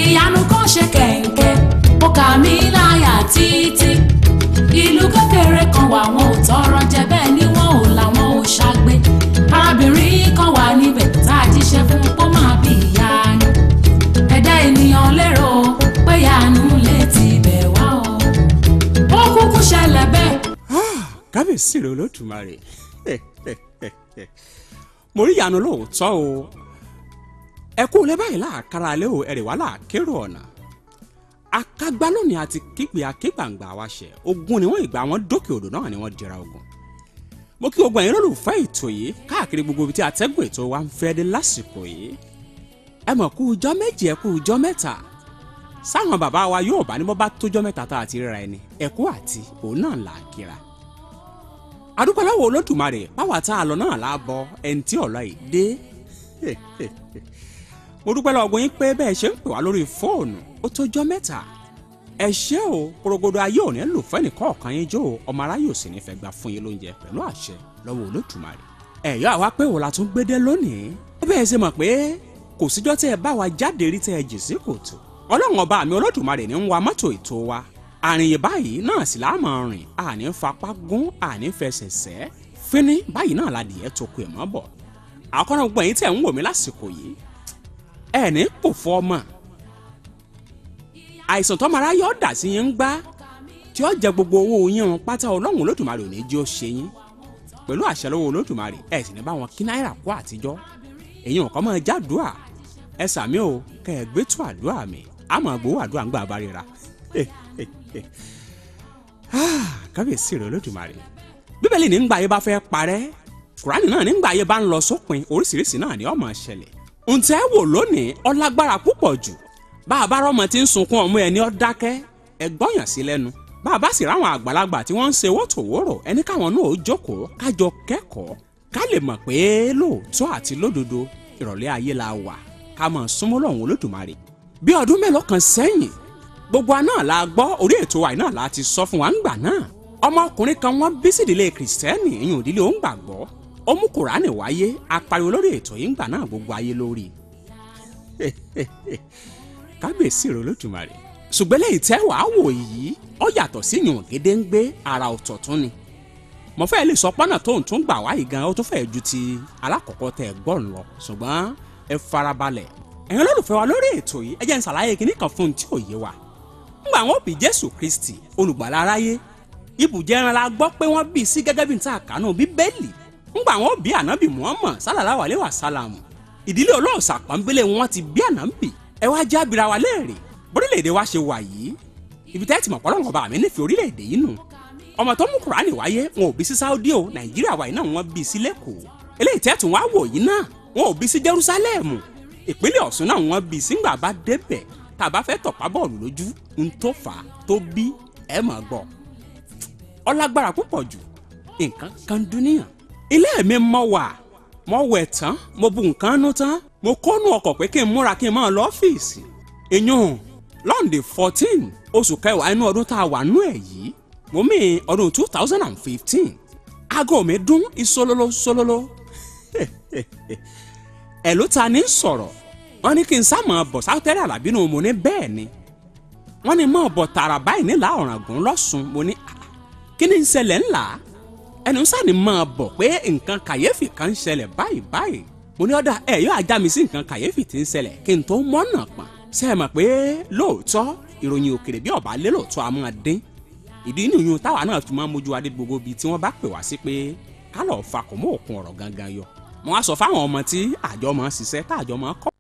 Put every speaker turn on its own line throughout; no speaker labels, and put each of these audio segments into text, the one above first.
ìyanu kan ṣe kẹ̀kẹ́ ó kà mí láyà títí ìlú kékeré kan wà wọn ò tọrọ jẹ bẹ́ẹ̀ ni wọn ò làwọn ò ṣàgbé arábìnrin kan wà níbẹ̀ tá a jíṣẹ́ fún kó máa bí ìyanu ẹ̀dá ènìyàn lérò pé ìyanu lè ti bẹ̀ wá o ó kúkú ṣẹlẹ̀ bẹ́ẹ̀.
kábíyèsí rẹ Olódùmarè mo rí ìyanu lóòótọ́ o ẹ kú lẹ́ báyìí láàkárá lé o ẹ̀rẹ̀ wá láàkérò ọ̀nà akágbá lónìí àti kígbe akégbàǹgbà wa ṣẹ ogun ni wọ́n ìgbà wọn dókè odò náà ni wọ́n jẹra ogun mo kí ogun ẹ̀yin lólùfẹ́ ètò yìí káàkiri gbogbo ibi tí atẹ́gùn ètò wa ń fẹ́ dé lásìkò yìí ẹ mọ̀ kú ọjọ́ méje ẹ kú ọjọ́ mẹ́ta sáwọn bàbá wa yóò bá ní bọ́ bá tójọ́ mẹ́ta tá a ti ríra ẹni ẹ̀kú àti òun náà là á kíra adúpẹ́ lọ́wọ́ Olódùmarè báwa tá a lọ náà láàbọ̀ ẹni tí ọ̀lọ́ yìí dé mo dúpẹ́ lọ́wọ́ yín pé bẹ́ẹ̀ ṣe ń pè wá lórí fóònù ó tójọ́ mẹ́ta ẹ ṣé o porogodo ayé ò ní lò fẹ́ni kọ̀ọ̀kan yín jó ọmọ aráyè ò sì ní fẹ́ gbà fún yín lóúnjẹ pẹ̀lú àṣẹ lọ́wọ́ Olódùmarè ẹ̀yọ́ àwa pé wò la tún gbédé lónìí bẹ́ẹ̀ ṣe mọ̀ pé kò síjọ́ tẹ́ ẹ bá wa jáde rí tẹ́ ẹ jì sí kòtò ọlọ́run ọba mi Olódùmarè ní ń wa mọ́tò ètò wa àrìnyè báyìí náà sì láàmú rìn àní fapá gún àní fẹsẹ̀ sẹ́ fínní báyìí náà ládìí tó kù ẹ̀ mọ́ bọ̀ àkọ́nà gbogbo ẹ̀yin tẹ̀ ń wò mí lásìkò yìí ẹ̀ ní kò fọ́ ọmọ àìsàn tó mara yọ dà sí yín ń gbá tí ó jẹ gbogbo owó yín pátá ọlọ́run Olódùmarè ò ní jí ó ṣe yín pẹ̀lú àṣẹ lọ́wọ́ Olódùmarè ẹ̀ sì ní bá wọn kí náírà kó àtijọ́ èyí ò kọ́ mọ́ jádùá ẹ sàmí o kẹ́ ẹ gbé tó àdúrà mi àmọ́ gbowó àdúrà ń gbà bá ríra kábíyèsí rẹ Olódùmarè bíbélì ní ngbà ayé bá fẹ́ parẹ́ kùránì náà nígbà ayé bá ń lọ sópin oríṣiríṣi náà ni ó máa ṣẹlẹ̀ ǹtẹ́ wò lónìí ọlágbára púpọ̀ jù bá a bá rọ́mọ tí ń sunkún ọmọ ẹni ó dákẹ́ ẹ gbọ́yàn sí lẹ́nu bá a bá sì ráwọn àgbàlagbà tí wọ́n ń ṣe wọ́tòwọ́rọ̀ ẹni káwọn náà ó jókòó kájọ kẹ́kọ̀ọ́ ká lè mọ̀ pé lóòótọ́ àti lódodo ìrọ̀lẹ́ ayé la wà ká máa súnmọ́ lọ́hùn Olódùmarè bí ọdún mélòó kan sẹ́yìn gbogbo àná la gbọ́ orí ètò wa náà láti sọ fún wa ńgbà náà ọmọkùnrin kan wọ́n bí sídìlé kìrìsìtẹ́nì ìyún òdílé ó ń gbàgbọ́ ó mú kùránì wáyé apariwo lórí ètò yìí ńgbà náà gbogbo ayé lórí kábíyèsí rẹ Olódùmarè ṣùgbọ́n lẹ́yìn tẹ́ wàá wò yìí ó yàtọ̀ sí yùn gédéǹgbé ara ọ̀tọ̀ tún ni mo fẹ́ lè sọ pọ́nà tó ń tún gbà wáyé gan ó tún fẹ́ ju ti alákọ̀ọ́kọ́ tẹ́ gbọ́n lọ ṣùgbọ́n ẹ farabalẹ̀ ẹ̀yin olólùfẹ́ wa lórí ètò yìí ẹ jẹ́ n ṣàlàyé kinní kan fún un tí ò yé wa ńgbà wọn bí Jésù Kristi olùgbàlà aráyé ibùjẹ ẹran la gbọ́ pé wọ́n bí sí gẹ́gẹ́ bí n ta àkànú Bíbélì ńgbà wọn bí ànábì Muhammad sallallahu alaihi wasallam ìdílé olóòṣà pọ́nbélé wọn ti bí ànábì ẹ wá já bira wa léèrè bórílẹ̀-èdè wa ṣe wà yìí ibi tẹ́ ti mọ̀ pọ́lọ́wọ́n bá mi nífẹ̀ẹ́ orílẹ̀-èdè yìí nù ọmọ tó mú Kùránì wáyé wọn ò bí sí Saudi o Nàìjíríà wa yìí náà wọ́n bí sí lẹ́kọ̀ọ́ eléyìí tẹ́ tún wá wò yìí náà wọn ò bí sí Jerusalem ìpínlẹ̀ Ọ̀ṣun náà wọ́n bí sí ńgbà bá débẹ̀ tá a bá fẹ́ tọ̀pá bọ́ọ̀lù lójú ń tó fà á tó bí ẹ mọ̀ gbọ́ ọlágbára púpọ̀ jù nǹkan kan dúníyàn ilé mi mọ́ wà mo wẹ̀ tán mo bu nǹkan nú tán mo kọ́nu ọkọ̀ pé kí n múra kí n máa lọ ọ́fíìsì ìyún lọ́ndì 14 oṣù kẹwàá inú ọdún tá a wà nú ẹ̀ yìí mo mí ọdún 2015 aago mi dún ìsololo sololo ẹ̀ ló ta ní sọ̀rọ̀ wọ́n ní kí n sá máa bọ̀ sáwọ́tẹ́rẹ́ àlàbínú mo ní bẹ́ẹ̀ ni wọ́n ní máa bọ̀ tààrà báyìí nílà Ọ̀ràngún lọ́sùn mo ní kí ni ń ṣẹlẹ̀ ńlá ẹnu sáà ni máa bọ̀ pé nǹkan kàyéfì kan ń ṣẹlẹ̀ báyìí mo ní ọ̀dà ẹ̀ yóò ajá mi sí nǹkan kàyéfì tí ń ṣẹlẹ̀ kí n tó mọ́nà pọ̀n ṣe é mọ̀ pé lóòótọ́ ìròyìn òkèrè bí ọ̀bá lé lóòótọ́ a máa dín ìdí nìyún táwa náà tún máa mójú adé gbogbo bíi tí wọ́n bá pè wá sí pé ká lọ́ọ́ fa kò mọ́ òkun ọ̀rọ̀ gangan yọ mo wá sọ fáwọn ọmọ tí àjọ máa ṣiṣẹ́ táàjọ máa kọ́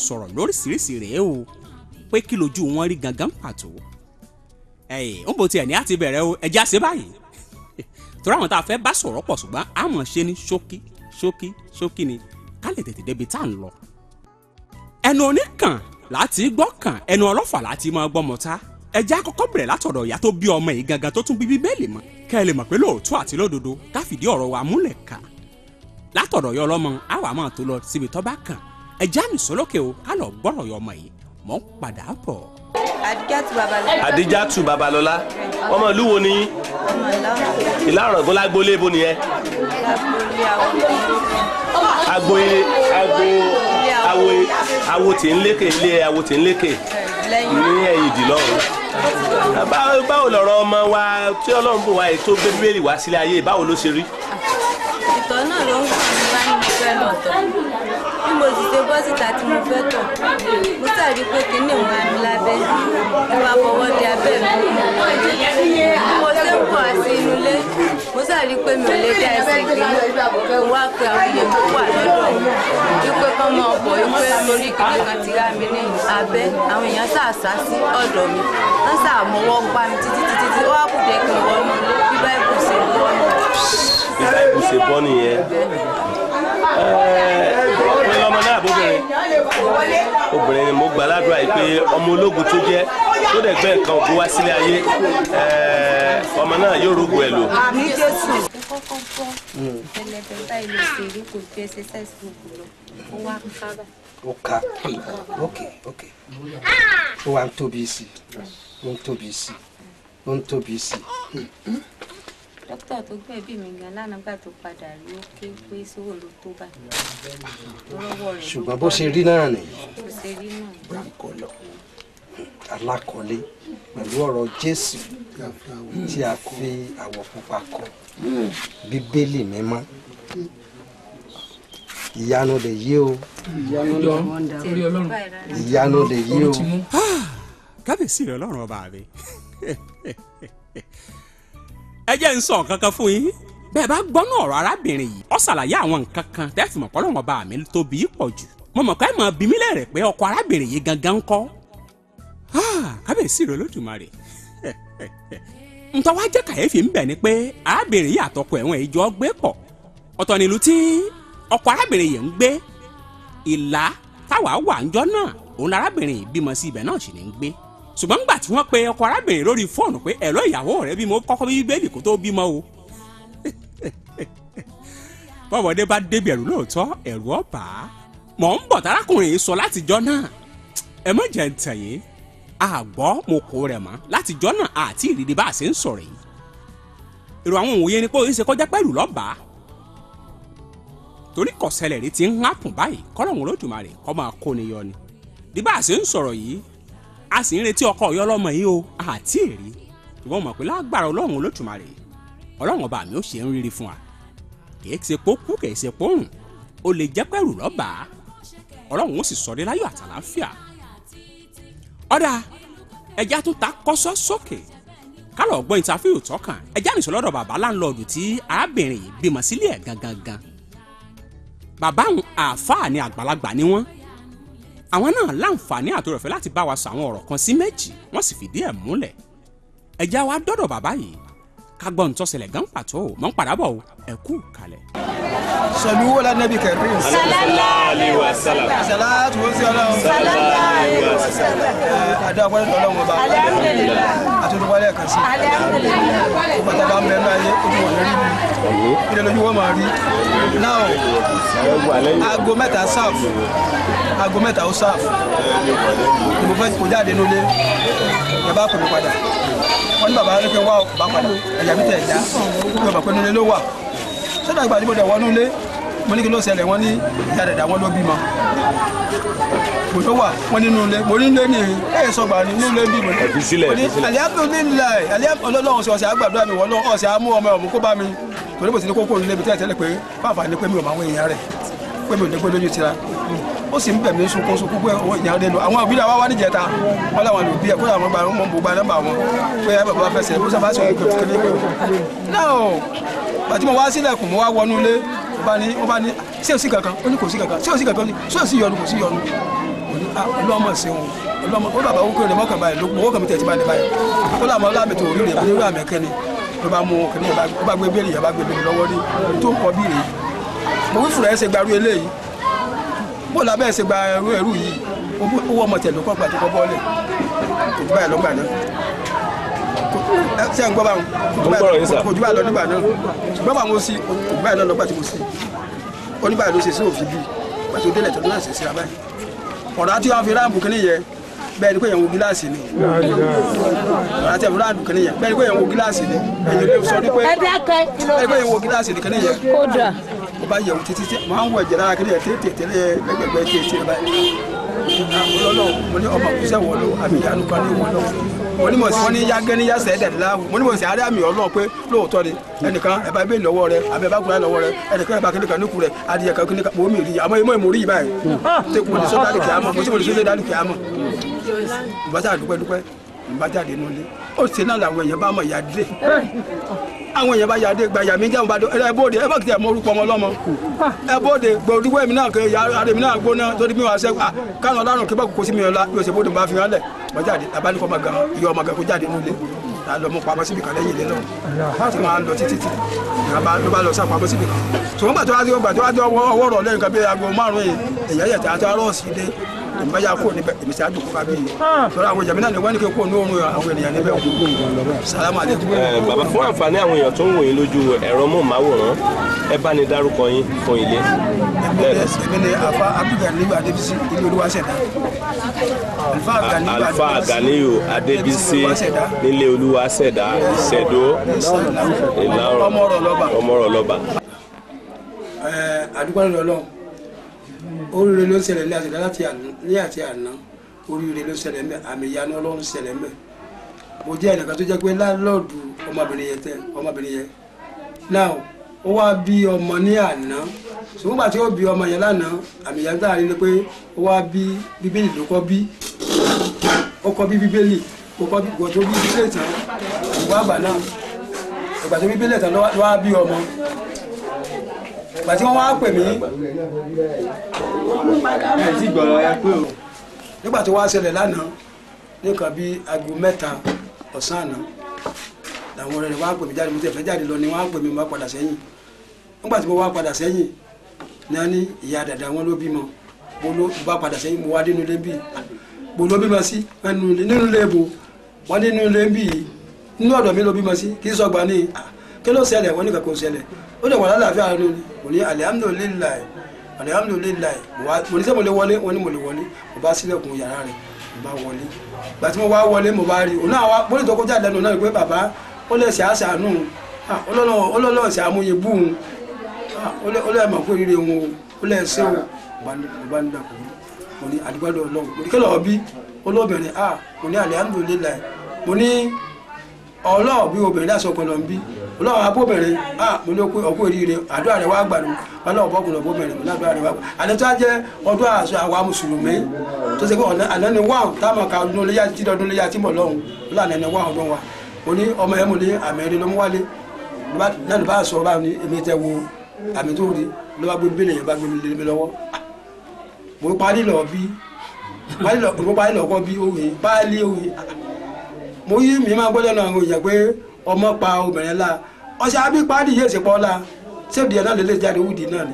sọ̀rọ̀ lóríṣiríṣi rèé o pé kí lójú wọn rí gangan pàtó ń bò tiẹ̀ ní àti bẹ̀rẹ̀ o ẹja ṣe báyìí torí àwọn tá a fẹ́ bá sọ̀rọ̀ pọ̀ ṣùgbọ́n a mọ̀ ṣe ní ṣókí ni ká lè tètè débi tá à ń lọ. ẹnu oníkàn láti gbọ́ kàn, ẹnu ọlọ́fà láti máa gbọ́ mọ́ta. ẹjẹ́ àkọ́kọ́ bẹ̀rẹ̀ látọ̀dọ̀ ìyá tó bí ọmọ yìí gangan tó tún bí Bíbélì mọ́ kẹ́ ẹ lè mọ̀ pé lóòótọ́ àti lódodo ká fìdí ọ̀rọ̀ wa múlẹ̀ ká. látọ̀dọ̀ yọ ọlọ́mọ àwa máa tó lọ síbi tó bá kàn. ẹjẹ́ àmìsọ́lókè o ká lọ gbọ́rọ̀ yọ ọmọ yìí mọ́ padà bọ̀.
Adijatu Babalọlá ọmọ ìlú wo ni yín? Ìlà-Ọ̀ràngún lágbólé ibo nìyẹn? awo tí ń lékè ilé awo tí ń lékè ní ẹ̀yìn ìdìlọ́run. báwo lọ̀rọ̀ ọmọ wa tí Ọlọ́run bùn wá tó gbé Bíbélì wá sílé ayé báwo ló ṣe rí?
ìtọ̀ náà ló ń kàn mí bá ní mo fẹ́ lọ tọ̀ bí mo sì ṣe bọ́ síta tí mo fẹ́ tọ̀ mo sàrí pé kinní òun á mi lábẹ́ mo wá fọwọ́ di abẹ́ mi mo ṣe ń bọ̀ àti inú ilé mo sàrí pé mi ò lè dá ẹsẹ̀ gbé mo wá pe àwọn èèyàn tó wà lọ́dọ̀ wípé kọ́ mọ́ ọ̀pọ̀ wípé torí kinní kan ti rá mi ní abẹ́ àwọn èèyàn sàṣà sí ọ̀dọ̀ mi wọ́n sàmọ́wọ́ pa mi títí ó wá kù jẹ́ kí n wọnú bí báyìí ṣe wọnú.
Bí báyìí ṣe bọ́ nìyẹn. ọkùnrin lọmọ náà bóbìnrin obìnrin ni mo gbà ládùúrà yìí pé ọmọ ológun tó jẹ́ tó dẹ̀ gbé nǹkan ògùn wá sílé ayé ọmọ náà yóò rógun ẹ̀ lò.
àmì Jésù. kọ́kọ́ bọ́ ẹlẹ́bẹ̀ báyìí ló ṣe rí kò ju exercise book lọ ó wá ká bá.
ó ká ok ó wá ń tóbi sí
dókítà tó gbẹ̀bí mi gan lánàá gbà tó padà rí ó ké pé sówó ló tó bá lọ́wọ́ rẹ̀.
ṣùgbọ́n bó ṣe rí náà nìyí.
bó ṣe rí náà.
gbàǹkọ̀lọ̀ alákọ̀ọ́lé pẹ̀lú ọ̀rọ̀ Jésù tí a fi àwọ̀ pupa kọ Bíbélì mímọ́ ìyanu lè yí o ìyanu lè yí o.
kábíyèsí rẹ Ọlọ́run ọba mi ẹ jẹ́ ń sọ nǹkan kan fún yín bẹ́ẹ̀ bá gbọ́ náà ọ̀rọ̀ arábìnrin yìí ó ṣàlàyé àwọn nǹkan kan tẹ́sí mọ̀ pọ́lọ́wọ́n ọba mi tóbi pọ̀ jù mo mọ̀ ká ẹ̀ mọ̀ bí mi lẹ́rẹ̀ pé ọkọ arábìnrin yìí gangan ń kọ́ kábíyèsí rẹ Olódùmarè ntọ́ wá jẹ́ kàyéfì ń bẹ̀ ni pé arábìnrin yìí àtọkọ ẹ̀wọ̀n ìjọ gbé pọ̀ ọ̀tọ̀ nílùú tí ọkọ arábìnrin yìí ń gbé Ìlá táwa wà ńjọ́ náà òun lárábìnrin yìí bímọ sí ibẹ̀ náà sì ní ń gbé ṣùgbọ́n nígbà tí wọ́n pe ọkọ arábìnrin lórí fóònù pé ẹ̀rọ ìyàwó rẹ̀ bímọ kọ́kọ́ Bíbélì kó tó bímọ o bọ́mọdé bá débi ẹ̀rù lóòótọ́ ẹ̀rù ọ̀bà mọ̀ ń bọ̀ tárákùnrin yìí sọ látijọ́ náà ẹ má jẹ́ ń tẹ̀yé àgbọ́ mo kó rẹ̀ mọ́ látijọ́ náà àti ìrírí bá a ṣe ń sọ̀rọ̀ yìí èrò àwọn òwòye ni pé ó ṣe kọjá pẹ̀lú lọ́bàá torí kọ̀sẹ̀lẹ̀ rí ti ń hápùn báyìí kọ́lọ́hún Olódùmarè kọ́ máa kó ni yọ ni bí bá a ṣe ń sọ̀rọ̀ yìí a sì ń retí ọkọ ọyọ ọlọmọ yìí o àti èrè ìwọ mọ̀ pé lágbára Ọlọ́run Olódùmarè Ọlọ́run ọba mi ó ṣe ń rírí fún wa kìí ṣe pókú kìí ṣe pórùn ó lè jẹ́ pẹ̀rù lọ́ba Ọlọ́run ó sì sọ dé láyọ̀ àtàlàáfíà ọ̀dà ẹja tó ta kọ́sọ́ sókè kálọ̀ gbọ́ ìtàfíù tọ́kàn ẹja nìṣọ́ lọ́dọ̀ bàbá láńlọ́ọ̀dù tí arábìnrin yìí bímọ sílé ẹ̀ gangan bàbá àwọn àáfàá ni àgbàlagbà ni wọ́n àwọn náà láǹfààní àtòrọ̀fẹ́ láti bá wa sọ àwọn ọ̀rọ̀ kan sí méjì wọ́n sì fìdí ẹ̀ múlẹ̀ ẹja wa dọ́dọ̀ bàbá yìí ká gbọ́ ntọ́sẹ̀lẹ̀ gan pàtó mọ́ ń padà bọ̀ ẹ kú kalẹ̀.
sọlú wọlé anabi kẹrin.
sallallahu alaihi wasallam.
salatu wo si Ọlọ́run.
sallallahu alaihi wasallam.
adé akọni Ọlọ́run ọba. àtúntúwálé kan sí. bàtà bá ń bẹ náà yé ojú wọn rí mi ilé lójú wọn máa rí. náà aago mẹ́ta sáàfù aago mẹ́ta ó sáàfù ìbò fẹ́ kò jáde nílé ẹ bá kò ní padà wọ́n ní bàbá rẹ̀ fẹ́ wá bá padà ẹ̀yà mi tẹ̀ dá bí ọba pé nílé ló wà sọ́dọ̀ àgbà níbo dẹ̀ wọ́n nílé mo ní kí ló ṣẹlẹ̀ wọ́n ní ìyá dẹ̀dà wọn ló bímọ kò tó wà wọ́n nínú ilé mo ní ilé ní ẹ̀yẹ sọgbà nínú ilé bí mo ní alihamudulilayi Ọlọ́run ṣe ọ̀sẹ̀ àgbàdo àmì wọ́n náà ọ̀sẹ̀ àmú ọmọ ọ̀mú kó bá mi torí mo ti ní kókó nílé mi tẹ́lẹ̀ pé fáfà ní pé mi ò máa wọ èèyàn rẹ̀ pé mi ò ní gbé lójú tira ó sì ń bẹ̀ mí sunkún pé ìyàwó dé lọ àwọn òbí náà wá wá níjẹta wọn làwọn lò bí ẹ kó làwọn gba àwọn mọ̀ gba nọ́mbà wọn pé ẹ bàbá fẹsẹ̀ ó sábà sọ̀rọ̀ ìgbà kékeré pé náà bàtí mo wá sílẹ̀kùn mo wá wọnú ilé wọ́n bá ní sí òsì kankan ó ní kò sí kankan sí òsì kankan sí òsì yọnu kò sí yọnu ọlọ́mọ sí wọn ọlọ́mọ ó bàbá wúkọ́ rẹ̀ mọ́kàn báyìí ló wọ́kàn mi tẹ̀ tí bá ní báyìí ó làmọ́ láàmì tó orí rẹ̀ ní orí àmì ẹ̀kẹ́ni ló bá mú kìnìún yẹn bá gbé bẹ́ẹ̀lì yẹn bá gbé bẹ́ẹ̀lì lọ́wọ́ rí tó ń kọ́ bí rèé mo wí fúnra ẹ̀ ṣe gbarú eléyìí bó lábẹ́ ẹ̀ ṣe gba ẹrú yìí owó ọmọ tẹ̀lé kọ́ gbà tó kọ́ bọ́ọ̀lẹ̀ kò jù báyìí lọ́gbà náà ṣé ń gbọ́ báwọn kò jù báyìí lọ nígbà náà ṣùgbọ́n àwọn sí kò jù báyìí lọ lọ́gbà tí mo sí oníbàyìí ló ṣe sí òfin bíi pàtó délẹ̀ tó náà ṣe sí abáyìí ọ̀rọ̀ àti wọn fi ráàmù kìíní yẹ bẹ́ẹ̀ ni pé yẹn wo gíláàsì ni ọ̀rọ̀ àti wọn fi ráàmù kìíní yẹ bẹ́ẹ̀ ni pé yẹn wo gíláàsì ni ẹ̀yìn ló sọ ní pé bẹ́ẹ̀ ni pé yẹn wo gíláàsì ni kìíní yẹ ó bá yẹ̀wò títí tí máa ń wọ ẹ̀jẹ̀ lára kìíní yẹ tètè lẹ́gbẹ̀gbẹ̀ tètè báyìí ọlọ́lọ́ mo ní ọmọ kùsẹ́ wọ̀ lọ àmì ìyanu kan ní wọ̀ lọ mo ní mo sì wọ́n ní yágẹ́ ní yásẹ̀ ẹ̀dẹ̀ láwù mo ní mo sì àárẹ̀ àmì ọlọ́ọ̀ pé lóòótọ́ ni ẹnìkan ẹ̀ bá gbé lọ́wọ́ rẹ àbẹ̀ bá gbúra lọ́wọ́ rẹ ẹnìkan ẹ̀ bá kíníkan níkù rẹ adìyẹ kan kíníkan mo mi rí àmọ́ ìmọ̀ ìmọ̀ rí yìí báyìí tẹ mo ní sọ́dá lùkì àmọ́ mo sì mo ní sọ́dá lùkì àmọ́ ìbátà dúpẹ́ ìbájáde nulẹ̀ ó ṣe náà làwọn èèyàn bá mọ̀ ìyá dé àwọn èèyàn bá yàdé gba yàmí jẹun bá ẹ bóde ẹ bá kìí mọ orúkọ ọmọ ọlọmọ ẹ bóde gbòdúgbò èmi náà kẹ yàrá èmi náà gbóná torí mi wà sẹ káwọn ọlọ́run kí bá kókó sí mi ọlá bí o ṣe bóde bá fi hàn lẹ wọ́n jáde abánikọ́ máa gan iye ọmọ gan kó jáde nílé lọ mú pamọ́ síbi kan lẹ́yìn ilé náà tí wọ́n á lọ títí ló bá lọ sá pamọ́ síbi kan ṣùgbọ́n gbàtọ́ wá jọ ọwọ́ rọ̀ lẹ́yìn kan bí aago márùn-ún yìí èèyàn yẹ̀ tí a tó arọ́ sí ilé ìbáyà kó níbẹ̀ èmi sì á dùn kópa bíi sọ́dọ̀ àwọn ìjàmínà ni wọ́n ní kí kó ní oorun àwọn ènìyàn níbẹ̀ sàlámù àlejò.
bàbá fún àǹfààní àwọn èèyàn tó ń wò yín lójú ẹ̀rọ móhùnmáwòrán ẹ bá ní dárúkọ yín fún ilé.
èmi ni àfa abdulganiyu adébísí ilé olúwa ṣẹ̀dá.
alfa ganiyu adébísí nílé olúwa ṣẹ̀dá ìṣẹ̀dó ìlàrọ̀ ọmọrọ̀ lọ́ba.
àdúgbò lọ́lọ́ oríire ló ṣẹlẹ̀ ní àtìdá ní àti àná oríire ló ṣẹlẹ̀ ń bẹ àmì ìyanu ọlọ́run ṣẹlẹ̀ ń bẹ mo jẹ́ ẹnìkan tó jẹ́ pé láńlọ́ọ̀dù ọmọbìnrin yẹn náà ó wá bí ọmọ ní àná ṣùgbọ́n gbà tí ó bí ọmọ yẹn lánàá àmì ìyanu tá a rí ni pé ó wá bí bíbélì ló kọ́ bí ó kọ́ bí bíbélì ó kọ́ bí gbọ̀dọ̀ bí bíbélì tán ìwà àgbà náà ìgbà tó bíbélì tán ló wá bí ọmọ gbàtí wọ́n wá pè mí nígbà tó wá ṣẹlẹ̀ lánàá nìkan bí aago 3 ọ̀sán àná làwọn ọ̀rẹ́ rẹ̀ wá pè mí jáde mo tẹ̀ fẹ́ jáde lọ ni wọ́n á pè mí wá padà sẹ́yìn nígbà tí mo wá padà sẹ́yìn ní wọ́n ní ìyá dàda wọn ló bímọ mo ló bá padà sẹ́yìn mo wá nínú ilé bí mo ló bímọ sí nínú ilé ibo wọ́n nínú ilé bí nínú ọ̀dọ̀ mi ló bímọ sí kì í sọgbà ní kí ló ṣẹlẹ̀ wọ́n ní kankan ò ṣẹlẹ̀ ó lè wà lálàáfíà nínú ni kò ní alihamudulilayi mo ní sẹ́ mo lè wọlé wọ́n ní mo lè wọlé mo bá sílẹ̀kùn yàrá rẹ̀ mo bá wọlé gbà tí mo wá wọlé mo bá rí òun náà wá bó lè tó kọjá lẹ́nu náà pé bàbá ó lè ṣe àṣàánú ọlọ́lọ́ ṣe àmúyẹ búun ó lè mọ̀ pé rírẹ wọn ó lè ṣe ò bá ń dàpọ̀ mo ní àdìgbàdo ọlọ́run mo ní kí lọ́ọ́ bí olóbìnrin mo ní alihamudulilayi mo ní ọlọ́ọ̀ bí obìnrin láti ọpọlọ ń bí ọlọ́ọ̀ abóbìnrin mo ní ọkú eríire àdúrà rẹ̀ wá gbà ní ọlọ́ọ̀ bọ́kùnrin ọbóbìnrin ní àdúrà rẹ̀ wá gbà àná tó á jẹ́ ọdún àṣọ àwa mùsùlùmí tó ṣe pé àná ni wáhùn táwọn ka ọdún léyà tí ọdún léyà tí mọ̀ lọ́hùn lánàá ni wáhùn ọdún wa mo ní ọmọ yẹn mo ní àmì ẹ̀rí ló mú wálé náà ló bá sọ báyìí ní èmi tẹ wo àmì tó rí ló bá gbé bílẹ̀ yẹn bá gbé mi lọ́wọ́ mo parí lọ bí òwe páálí òwe mo yí mi máa gbọ́dọ̀ náà àwọn èèyàn pé ọmọ pa obìnrin la ọṣẹ abípadì yóò ṣe pọ́ la ṣéèdì ẹ̀ náà lè jáde wúdi náà ni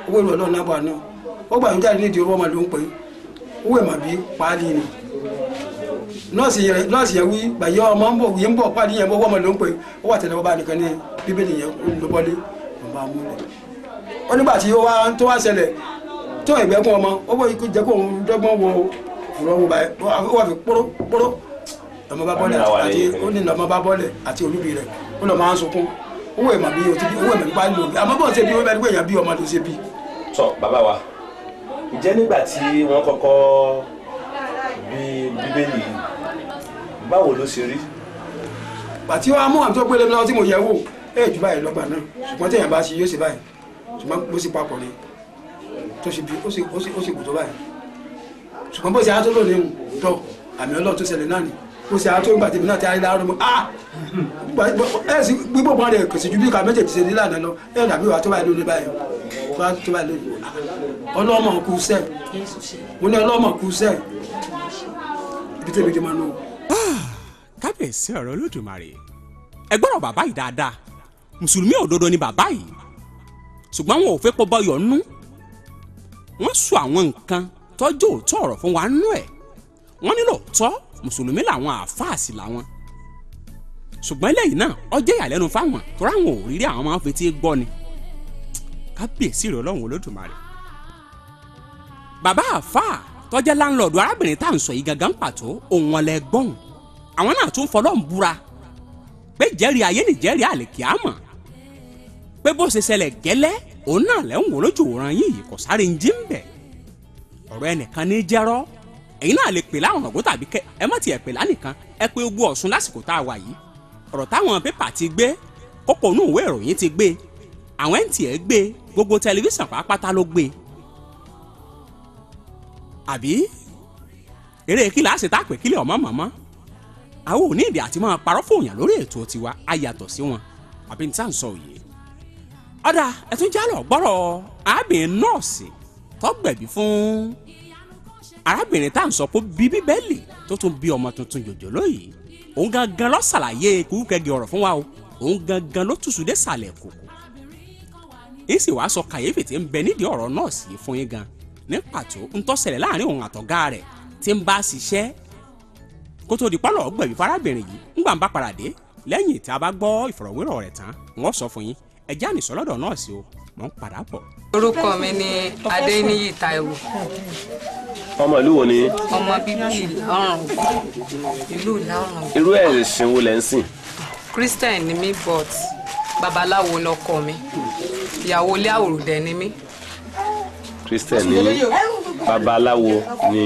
owó ìlú ọlọ́run náà bọ̀ náà ó gbà yín jáde nídìí owó ọmọ ló ń pè é owó ìmọ̀ bí páálí ni nọ́ọ̀sì yẹn wí gbàyẹ ọmọ ń bọ̀ yín bọ̀ páálí yẹn owó ọmọ ló ń pè é ó wà tẹ̀lé ọba nìkan ní bíbélì yẹn ló bọ́lé ló bá mú lẹ̀ ó nígbà tí tó wá ṣẹlẹ̀ tó ìgbẹ́kùn ọmọ ó bọ̀ jẹ́ kó òun dọ́gbọ́n wo ìrọ̀wọ́ báyìí ó wà fi póró lọmọ bá bọ́lẹ̀ àti ó ní lọmọ bá bọ́lẹ̀ àti olúbi rẹ̀ ó lọ máa ń sunkún owó ìmọ̀ bí owó ìmọ̀ nípa lò bí àmọ́ bọ́ọ̀ ṣe bí wọ́n bá gbé èèyàn bí ọmọ tó ṣe bí.
sọ bàbá wa ǹjẹ́ nígbà tí wọ́n kọ́kọ́ bí bíbélì báwo ló ṣe rí.
àti wọn mú àwọn tó gbélé lọ́wọ́ tí mo yẹ̀ wò jù báyìí lọ́gbà náà ṣùgbọ́n téèyàn bá ṣe yóò ṣe báyìí ṣùgbọ́n bó ṣe papọ̀ ni tó ṣe bí ó ṣe kù tó báyìí ṣùgbọ́n bó ṣe á tó lónìí tó àmì ọlọ́run tó ṣẹlẹ̀ náà ni ó ṣe àtó ìgbà tèmi náà ti ayé láàárọ̀ mọ́ ẹ̀sì gbígbó kan rẹ̀ kò sì ju bí ká méjèèjì ṣe nílànà lọ ẹ̀ dàbí wà tó báyìí lónìí báyìí wà tó báyìí lónìí ọlọ́mọ kú sẹ́ mo ní ọlọ́mọ kú sẹ́ ibi tẹ́mi ti máa nù.
kábíyèsí ọ̀rọ̀ Olódùmarè ẹ gbọ́dọ̀ bàbá yìí dáadáa mùsùlùmí òdodo ni bàbá yìí ṣùgbọ́n wọn ò fẹ́ pọ́ bọ́yọ̀ nú wọ́n sọ àwọn nǹkan tọ́jú òótọ́ ọ̀rọ̀ fún wa nú ẹ̀ wọ́n nílò tọ́ mùsùlùmí làwọn àáfàásì làwọn ṣùgbọ́n eléyìí náà ó jẹ́ ìyàlẹ́nu fáwọn tó ráwọn òrírí àwọn máa ń fetí gbọ́ ni kábíyèsí rẹ̀ ọlọ́run olódùmarè bàbá àfáà tó jẹ́ láńlọ́ọ̀dù arábìnrin tá à ń sọ yìí gangan pàtó òun ọ̀lẹ́gbọ̀n àwọn náà tún fọlọ́n búra pé jẹ́rìí ayé nìjẹ́rìí àlèkìámọ̀ pé bó ṣe ṣẹlẹ̀ gẹ́lẹ́ òun náà lẹ́ ń wò lójú òran yìí kò sáré ń jí ń bẹ̀ ọ̀rọ̀ ẹnìkan ní jẹ́rọ́ èyí náà lè pè láwọn ọ̀gbọ́n tàbí kẹ ẹ má tiẹ̀ pè lánìkan ẹ pé ogun Ọ̀ṣun lásìkò tá a wà yìí ọ̀rọ̀ táwọn pépà ti gbé kókó inú ìwé ìròyìn ti gbé àwọn NTA gbé gbogbo tẹlifíṣàn pàápàá ló gbé àbí eré kí láà ṣe tá a pè kílẹ̀ ọmọ mọ̀mọ́ àwọn ò ní ìdí àti máa parọ́ fòyàn lórí ètò tiwa á yàtọ̀ sí wọn àbí ní tá à ń sọ òye ọ̀dà ẹ̀tún jálọ̀ gbọ́rọ̀ arábìnrin nọ́ọ̀sì tó gbẹ̀bí fún arábìnrin tá à ń sọ pé bí bíbélì tó tún bí ọmọ tuntun jòjòló yìí òun gangan ló ṣàlàyé kúkẹ́gì ọ̀rọ̀ fún wa o òun gangan ló tùsù dé sàlẹ̀ kòkò yìí sì wàá sọ kàyéfì tí ń bẹ nídìí ọ̀rọ̀ nọ́ọ̀sì yìí fún yín gan ní pàtó ń tó ṣẹlẹ̀ láàrin òun àtọ̀gá rẹ̀ tí ń bá ṣiṣẹ́ kó tó di pálọ̀ gbẹ̀bí fárábìnrin yìí ńgbà ń bá padà dé lẹ́yìn tí a bá gbọ́ ìfọ̀rọ̀wérọ̀ rẹ̀ tán wọ́n sọ fún yín ẹjẹ́ ànìsọ́ lọ́dọ̀ nọ́ọ̀sì o mọ̀ ń padà bọ̀.
orúkọ mi ni Adéníyì Táíwò.
ọmọ ìlú wo ni.
ọmọ bíbí ọrùn ìlú ìlàrùn.
irú ẹ̀sìn wo lẹ́ ń sìn.
Christian ni mí but babaláwo lọkọ mi ìyàwó ilé àwòrán ni mí.
Christian ni babaláwo ni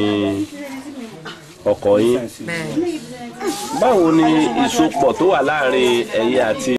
ọkọ yín. báwo ni ìsopọ̀ tó wà láàrin ẹ̀yin àti